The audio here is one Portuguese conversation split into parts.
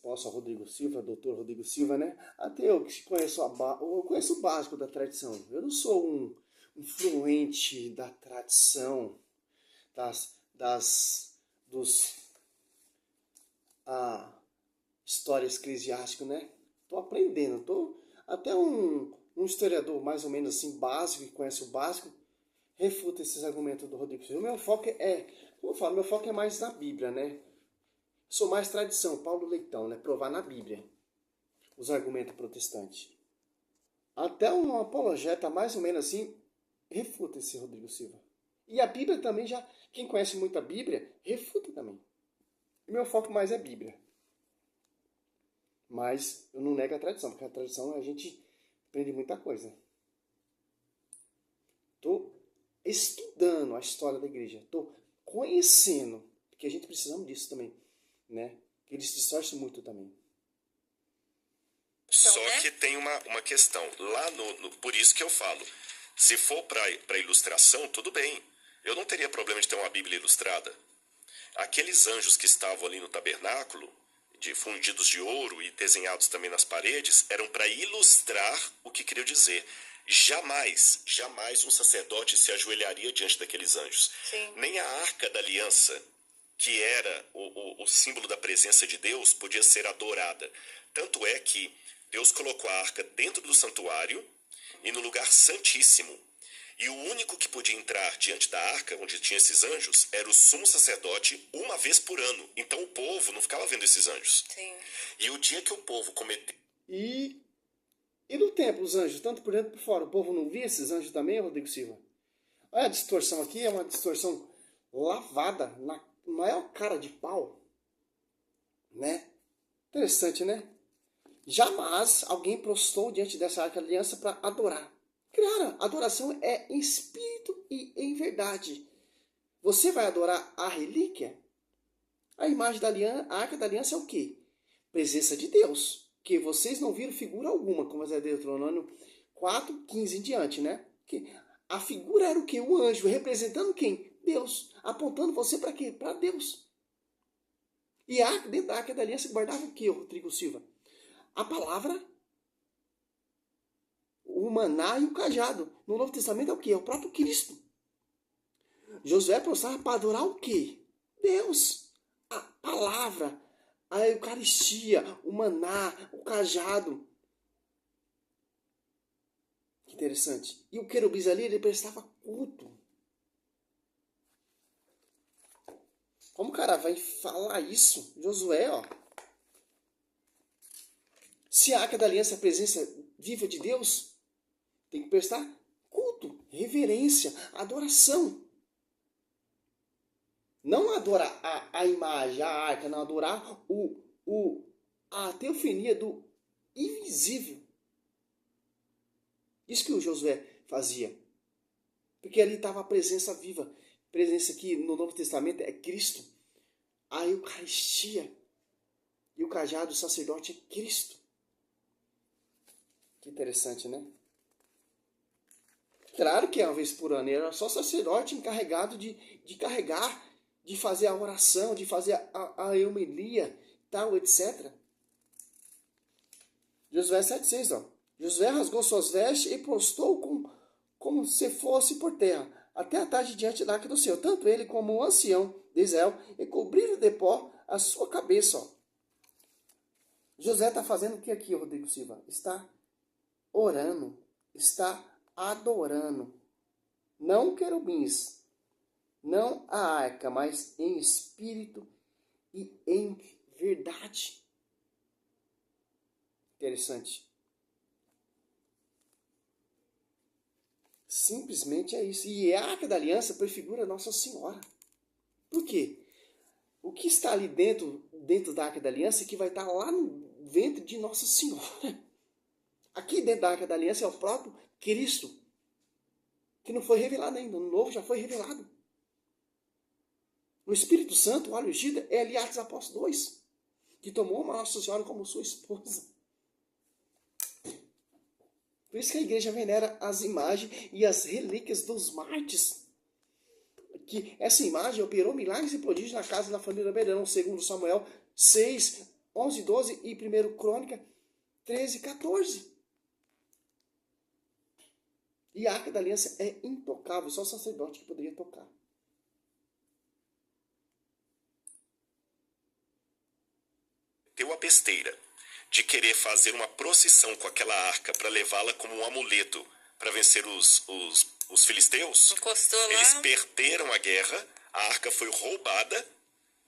Posso, Rodrigo Silva, doutor Rodrigo Silva, né? Até eu que conheço, eu conheço o básico da tradição. Eu não sou um fluente da tradição, dos histórias eclesiásticas, né? Tô aprendendo, até um historiador mais ou menos assim, básico, que conhece o básico, refuta esses argumentos do Rodrigo Silva. O meu foco como eu falo, meu foco é mais na Bíblia, né? Sou mais tradição, Paulo Leitão, né? Provar na Bíblia os argumentos protestantes. Até um apologeta mais ou menos assim refuta esse Rodrigo Silva. E a Bíblia também já, quem conhece muito a Bíblia, refuta também. O meu foco mais é Bíblia. Mas eu não nego a tradição, porque a tradição a gente aprende muita coisa. Estou estudando a história da igreja, estou conhecendo, porque a gente precisamos disso também, né? Eles distorcem muito também. Só que tem uma questão. Lá por isso que eu falo, se for para ilustração, tudo bem. Eu não teria problema de ter uma Bíblia ilustrada. Aqueles anjos que estavam ali no tabernáculo, fundidos de ouro e desenhados também nas paredes, eram para ilustrar o que queria dizer. Jamais um sacerdote se ajoelharia diante daqueles anjos. Sim. Nem a Arca da Aliança, que era o símbolo da presença de Deus, podia ser adorada. Tanto é que Deus colocou a arca dentro do santuário e no lugar santíssimo. E o único que podia entrar diante da arca, onde tinha esses anjos, era o sumo sacerdote uma vez por ano. Então o povo não ficava vendo esses anjos. Sim. E o dia que o povo cometeu... E no templo, os anjos, tanto por dentro como por fora, o povo não via esses anjos também, Rodrigo Silva? Olha a distorção aqui, é uma distorção lavada na maior cara de pau. Né? Interessante, né? Jamais alguém prostou diante dessa arca da aliança para adorar. Claro, adoração é em espírito e em verdade. Você vai adorar a relíquia? A imagem da aliança, a arca da aliança é o quê? Presença de Deus. Que vocês não viram figura alguma, como é Deuteronômio 4:15 em diante, né? Que a figura era o quê? O anjo, representando quem? Deus. Apontando você para quê? Para Deus. E dentro da arca da aliança guardava o quê, Rodrigo Silva? A palavra, o maná e o cajado. No Novo Testamento é o quê? É o próprio Cristo. Josué prostrava para adorar o quê? Deus. A palavra, a Eucaristia, o maná, o cajado. Que interessante. E o querubins ali, ele prestava culto. Como o cara vai falar isso? Josué, ó. Se a arca da aliança é a presença viva de Deus, tem que prestar culto, reverência, adoração. Não adorar a imagem, a arca, não adorar a teofania do invisível. Isso que o Josué fazia. Porque ali estava a presença viva. Presença que no Novo Testamento é Cristo. A Eucaristia. E o cajado do sacerdote é Cristo. Que interessante, né? Claro que é uma vez por ano. Era só sacerdote encarregado de carregar, de fazer a oração, de fazer a homilia, tal, etc. Josué 7,6, ó. Josué rasgou suas vestes e prostou como se fosse por terra, até a tarde diante da arca do Senhor. Tanto ele como o ancião de Israel, e cobriram de pó a sua cabeça, ó. José está fazendo o que aqui, Rodrigo Silva? Está orando, está adorando. Não querubins, não a arca, mas em espírito e em verdade. Interessante. Simplesmente é isso. E a arca da aliança prefigura Nossa Senhora. Por quê? O que está ali dentro da arca da aliança é que vai estar lá no ventre de Nossa Senhora. Aqui dentro da arca da aliança é o próprio Cristo, que não foi revelado ainda. No novo já foi revelado. O Espírito Santo, o óleo ungido, é ali Atos Apóstolos 2, que tomou uma Nossa Senhora como sua esposa. Por isso que a igreja venera as imagens e as relíquias dos mártires. Que essa imagem operou milagres e prodígios na casa da família Beirão, segundo Samuel 6, 11, 12 e 1 Crônica 13, 14. E a Arca da Aliança é intocável, só o sacerdote que poderia tocar. Deu a besteira de querer fazer uma procissão com aquela arca para levá-la como um amuleto para vencer os filisteus. Encostou lá. Eles perderam a guerra, a arca foi roubada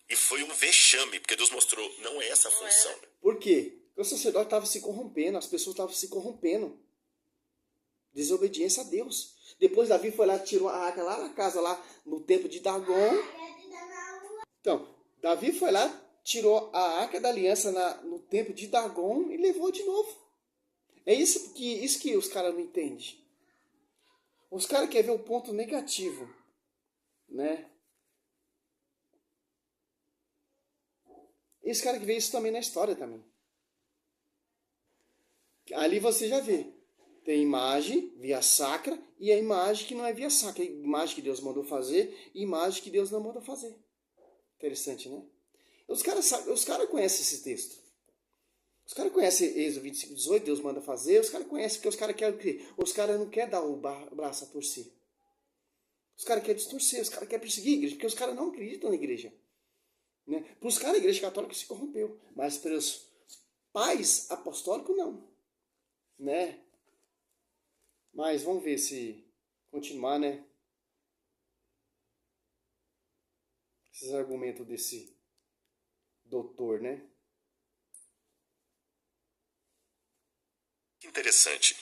e foi um vexame, porque Deus mostrou, não é essa a função. Por quê? Porque o sacerdote estava se corrompendo, as pessoas estavam se corrompendo. Desobediência a Deus. Depois Davi foi lá, tirou a arca lá na casa, lá no templo de Dagon. Então, Davi foi lá, tirou a Arca da Aliança no templo de Dagon e levou de novo. É isso que os caras não entendem. Os caras querem ver o ponto negativo, né? E os caras que vê isso também na história também. Ali você já vê. Tem imagem, via sacra, e a imagem que não é via sacra. A imagem que Deus mandou fazer e imagem que Deus não mandou fazer. Interessante, né? Os caras conhecem esse texto. Os caras conhecem Êxodo 25, 18, Deus manda fazer. Os caras conhecem, porque os caras querem o quê? Os caras não querem dar o braço a torcer. Os caras querem distorcer, os caras querem perseguir a igreja, porque os caras não acreditam na igreja. Né? Para os caras, a igreja católica se corrompeu. Mas para os pais apostólicos, não. Né? Mas vamos ver se continuar, né? Esses argumentos desse doutor, né? Interessante.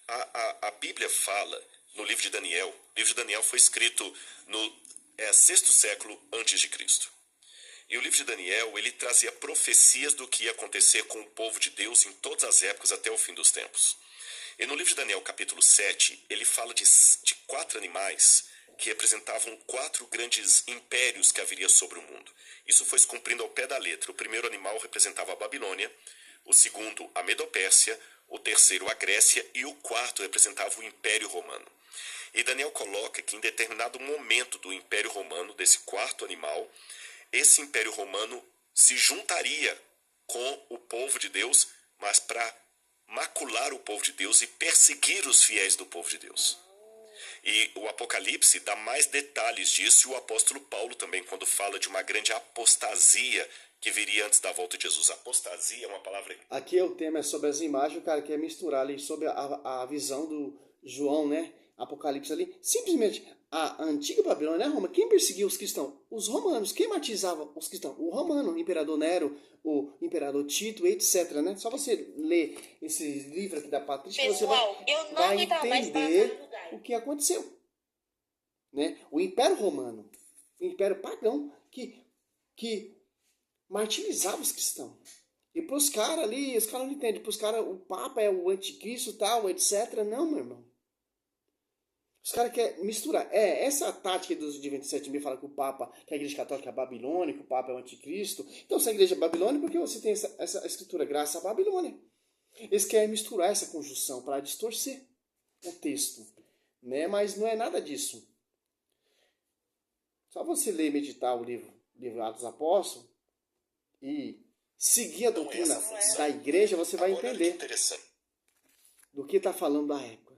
A Bíblia fala no livro de Daniel. O livro de Daniel foi escrito no 6º século antes de Cristo. E o livro de Daniel, ele trazia profecias do que ia acontecer com o povo de Deus em todas as épocas até o fim dos tempos. E no livro de Daniel, capítulo 7, ele fala de 4 animais que representavam 4 grandes impérios que haveria sobre o mundo. Isso foi se cumprindo ao pé da letra. O primeiro animal representava a Babilônia, o segundo a Medopérsia, o terceiro a Grécia e o quarto representava o Império Romano. E Daniel coloca que em determinado momento do Império Romano, desse quarto animal, esse Império Romano se juntaria com o povo de Deus, mas para macular o povo de Deus e perseguir os fiéis do povo de Deus. E o Apocalipse dá mais detalhes disso, e o apóstolo Paulo também, quando fala de uma grande apostasia que viria antes da volta de Jesus. Apostasia é uma palavra... Aqui o tema é sobre as imagens, o cara quer misturar ali sobre a visão do João, né? Apocalipse ali. Simplesmente, a antiga Babilônia, né, Roma, quem perseguia os cristãos? Os romanos. Quem martirizava os cristãos? O romano, o imperador Nero, o imperador Tito, etc, né? Só você ler esse livro aqui da Patrícia, você vai entender o que aconteceu. Né? O Império Romano, o Império Pagão, que martirizava os cristãos. E para os caras ali, os caras não entendem. Para os caras, o Papa é o anticristo, tal, etc. Não, meu irmão. Os caras querem misturar. Essa tática dos de 27 mil fala que o Papa, que a igreja católica é babilônica, que o Papa é o anticristo. Então, se a igreja é babilônica, porque você tem essa escritura graça à Babilônia. Eles querem misturar essa conjunção para distorcer o texto. Né? Mas não é nada disso. Só você ler e meditar o livro Atos dos Apóstolos e seguir a doutrina da igreja, você vai entender do que está falando da época.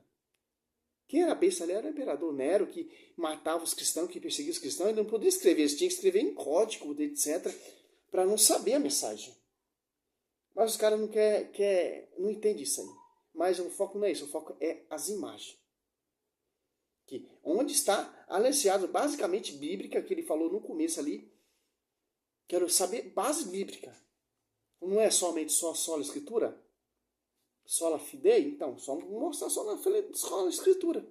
Quem era besta ali era o imperador Nero, que matava os cristãos, que perseguia os cristãos. Ele não podia escrever, ele tinha que escrever em código, etc., para não saber a mensagem. Mas os caras não entendem isso aí. Mas o foco não é isso, o foco é as imagens. Que, onde está alicerçado, basicamente bíblica, que ele falou no começo ali. Quero saber base bíblica. Não é somente só a escritura? Sola fidei? Então, só mostrar só na escritura.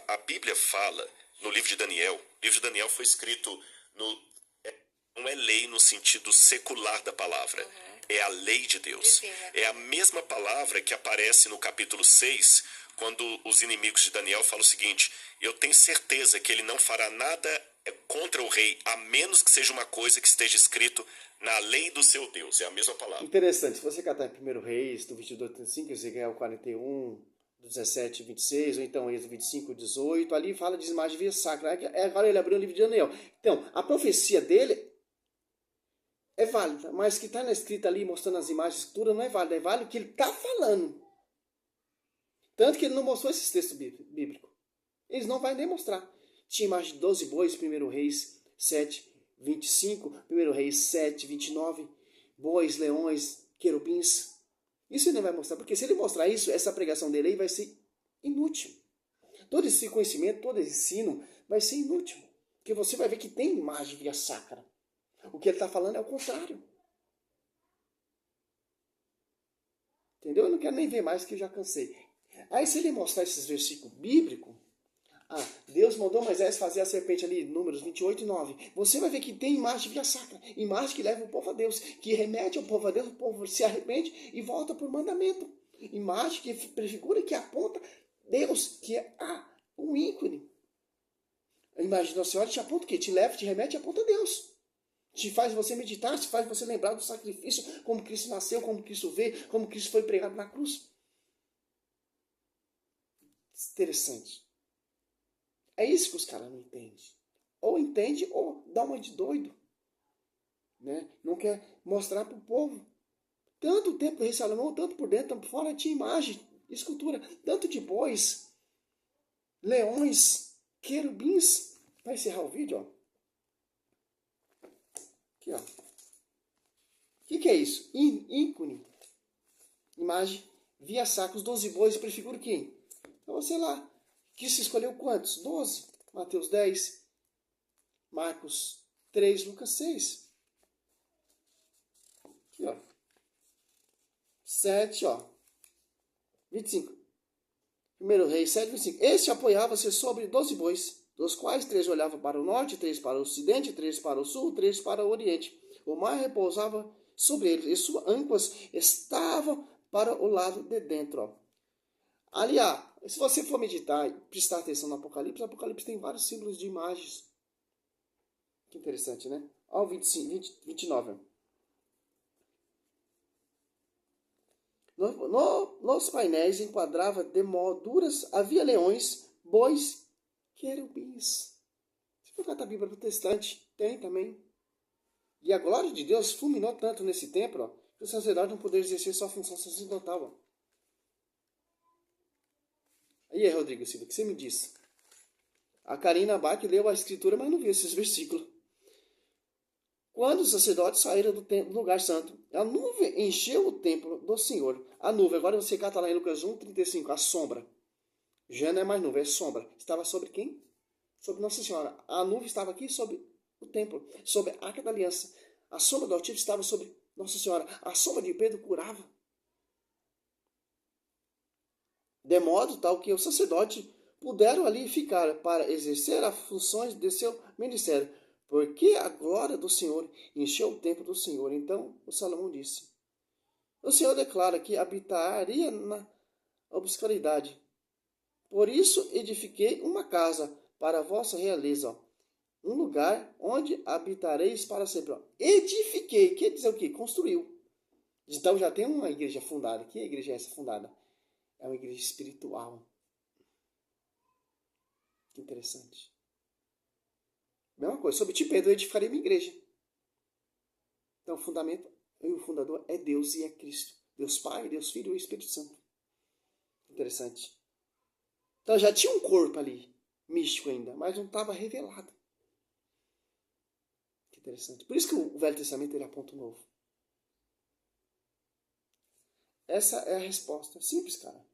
A Bíblia fala no livro de Daniel. O livro de Daniel foi escrito não é lei no sentido secular da palavra. É a lei de Deus. É a mesma palavra que aparece no capítulo 6, quando os inimigos de Daniel falam o seguinte: eu tenho certeza que ele não fará nada contra o rei, a menos que seja uma coisa que esteja escrito na lei do seu Deus. É a mesma palavra. Interessante. Se você catar em 1 Reis, do 22, 35, Ezequiel 41, 17, 26, ou então Êxodo 25, 18, ali fala de imagem via sacra. Agora ele abriu o livro de Daniel. Então, a profecia dele é válida, mas que está na escrita ali, mostrando as imagens, a escritura, não é válida. É válido o que ele está falando. Tanto que ele não mostrou esses textos bíblicos. Eles não vão nem mostrar. Tinha imagem de 12 bois, 1 Reis 7, 25, 1 Reis 7, 29, bois, leões, querubins. Isso ele não vai mostrar, porque se ele mostrar isso, essa pregação dele aí vai ser inútil. Todo esse conhecimento, todo esse ensino vai ser inútil. Porque você vai ver que tem imagem via sacra. O que ele está falando é o contrário. Entendeu? Eu não quero nem ver mais, que eu já cansei. Aí se ele mostrar esses versículos bíblicos, Deus mandou Moisés fazer a serpente ali, Números 28 e 9. Você vai ver que tem imagem via sacra. Imagem que leva o povo a Deus, que remete ao povo a Deus, o povo se arrepende e volta por mandamento. Imagem que prefigura, que aponta Deus, que é um ícone. A imagem de Nossa Senhora te aponta o quê? Te leva, te remete e aponta Deus. Te faz você meditar, te faz você lembrar do sacrifício, como Cristo nasceu, como Cristo veio, como Cristo foi pregado na cruz. Interessante. É isso que os caras não entendem. Ou entende ou dá uma de doido. Né? Não quer mostrar para o povo. Tanto o templo do rei Salomão, tanto por dentro, tanto por fora, tinha imagem, escultura, tanto de bois, leões, querubins. Para encerrar o vídeo, ó. Aqui, ó. O que é isso? Ícone. Imagem via sacos, 12 bois, prefigura quem? Então, sei lá. Que se escolheu quantos? 12. Mateus 10. Marcos 3, Lucas 6. Aqui, ó. 7, ó. 25. 1 Reis 7, 25. Este apoiava-se sobre 12 bois, dos quais 3 olhavam para o norte, 3 para o ocidente, 3 para o sul, 3 para o oriente. O mar repousava sobre eles, e suas âncoras estavam para o lado de dentro. Ó. Ali, se você for meditar e prestar atenção no Apocalipse, o Apocalipse tem vários símbolos de imagens. Que interessante, né? Olha o 29. Nos painéis enquadrava de molduras, havia leões, bois, querubins. Se for catar a Bíblia protestante, tem também. E a glória de Deus fulminou tanto nesse templo, ó, que o sacerdote não poderia exercer sua função sacerdotal. Ó. E aí, Rodrigo Silva, o que você me diz? A Karina Bach leu a escritura, mas não viu esses versículos. Quando os sacerdotes saíram do lugar santo, a nuvem encheu o templo do Senhor. A nuvem, agora você cata lá em Lucas 1, 35, a sombra. Já não é mais nuvem, é sombra. Estava sobre quem? Sobre Nossa Senhora. A nuvem estava aqui sobre o templo, sobre a Arca da Aliança. A sombra do Altíssimo estava sobre Nossa Senhora. A sombra de Pedro curava. De modo tal que os sacerdotes puderam ali ficar para exercer as funções de seu ministério, porque a glória do Senhor encheu o templo do Senhor. Então o Salomão disse: o Senhor declara que habitaria na obscuridade. Por isso edifiquei uma casa para a vossa realeza, ó, um lugar onde habitareis para sempre. Ó. Edifiquei, quer dizer o quê? Construiu. Então já tem uma igreja fundada. Que igreja é essa fundada? É uma igreja espiritual. Que interessante. Mesma coisa, sobre ti, Pedro, eu edificarei minha igreja. Então o fundamento e o fundador é Deus e é Cristo. Deus Pai, Deus Filho e o Espírito Santo. Interessante. Então já tinha um corpo ali, místico ainda, mas não estava revelado. Que interessante. Por isso que o Velho Testamento ele aponta o Novo. Essa é a resposta. Simples, cara.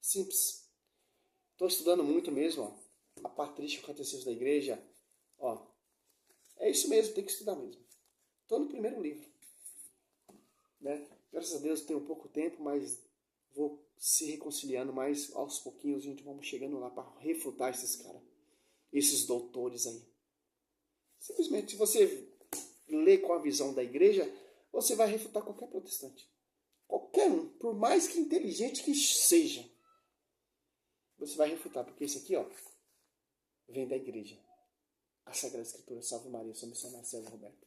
Simples. Estou estudando muito mesmo, ó. A Patrícia, o Catecismo da Igreja. Ó. É isso mesmo, tem que estudar mesmo. Estou no primeiro livro. Né? Graças a Deus tenho pouco tempo, mas vou se reconciliando mais aos pouquinhos. A gente vamos chegando lá para refutar esses caras. Esses doutores aí. Simplesmente, se você ler com a visão da igreja, você vai refutar qualquer protestante. Qualquer um, por mais que inteligente que seja, você vai refutar, porque esse aqui, ó, vem da igreja. A Sagrada Escritura, Salve Maria, sou missionário César Roberto.